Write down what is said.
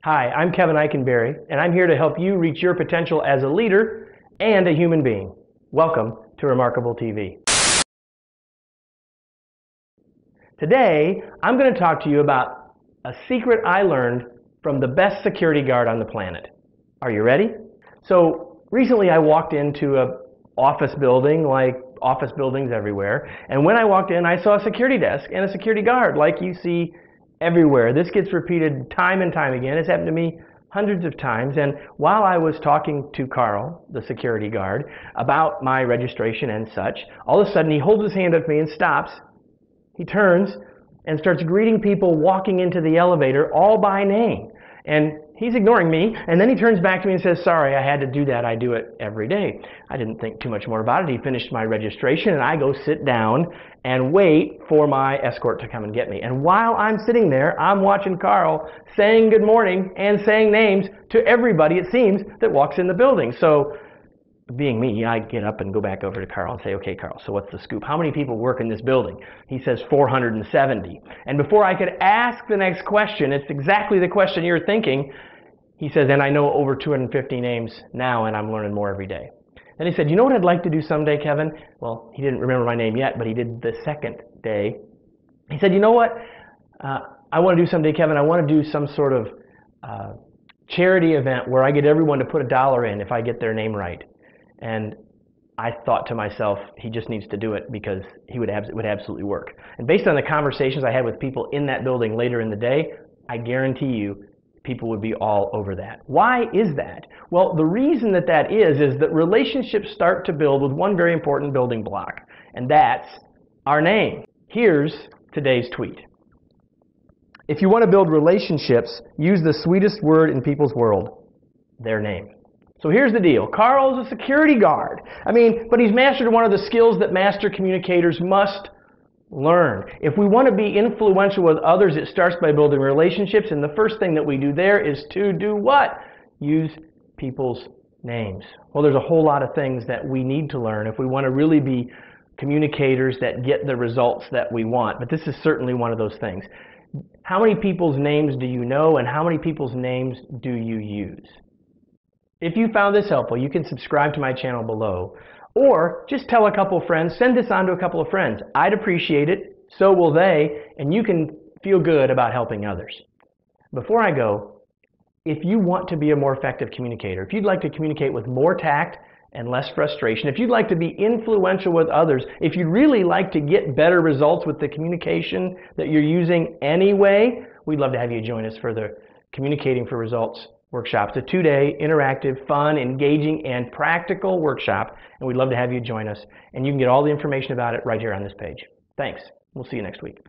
Hi, I'm Kevin Eikenberry, and I'm here to help you reach your potential as a leader and a human being. Welcome to Remarkable TV. Today, I'm going to talk to you about a secret I learned from the best security guard on the planet. Are you ready? So, recently I walked into an office building, like office buildings everywhere, and when I walked in, I saw a security desk and a security guard like you see everywhere. This gets repeated time and time again. It's happened to me hundreds of times. And while I was talking to Carl, the security guard, about my registration and such, all of a sudden he holds his hand up to me and stops. He turns and starts greeting people walking into the elevator all by name. And he's ignoring me, and then he turns back to me and says, "Sorry, I had to do that. I do it every day." I didn't think too much more about it. He finished my registration, and I go sit down and wait for my escort to come and get me. And while I'm sitting there, I'm watching Carl saying good morning and saying names to everybody, it seems, that walks in the building. So, being me, I get up and go back over to Carl and say, "Okay, Carl, so what's the scoop? How many people work in this building?" He says 470. And before I could ask the next question, it's exactly the question you're thinking, he says, "And I know over 250 names now, and I'm learning more every day." Then he said, "You know what I'd like to do someday, Kevin?" Well, he didn't remember my name yet, but he did the second day. He said, "You know what I want to do someday, Kevin? I want to do some sort of charity event where I get everyone to put $1 in if I get their name right." And I thought to myself, he just needs to do it because it would absolutely work. And based on the conversations I had with people in that building later in the day, I guarantee you people would be all over that. Why is that? Well, the reason that is that relationships start to build with one very important building block, and that's our name. Here's today's tweet. If you want to build relationships, use the sweetest word in people's world, their name. So here's the deal. Carl's a security guard. But he's mastered one of the skills that master communicators must learn. If we want to be influential with others, it starts by building relationships, and the first thing that we do there is to do what? Use people's names. Well, there's a whole lot of things that we need to learn if we want to really be communicators that get the results that we want, but this is certainly one of those things. How many people's names do you know, and how many people's names do you use? If you found this helpful, you can subscribe to my channel below, or just tell a couple friends, send this on to a couple of friends. I'd appreciate it, so will they, and you can feel good about helping others. Before I go, if you want to be a more effective communicator, if you'd like to communicate with more tact and less frustration, if you'd like to be influential with others, if you'd really like to get better results with the communication that you're using anyway, we'd love to have you join us for the Communicating for Results workshop. It's a 2-day interactive, fun, engaging, and practical workshop, and we'd love to have you join us. And you can get all the information about it right here on this page. Thanks. We'll see you next week.